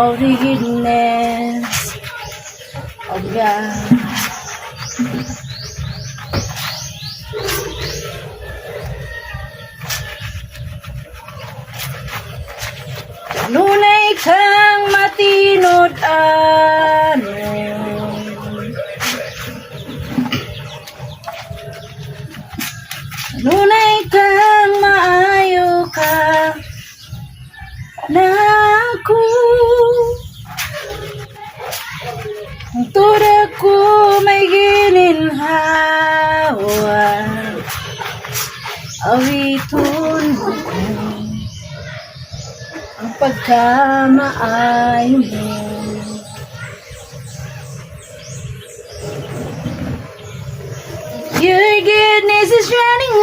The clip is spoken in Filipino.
of the goodness of God. Nunay kang matinod ano, nunay kang maayo ka na ako, ang tuda ko may gininhawa, awiton ko ang pagkamaayo mo. Your goodness is running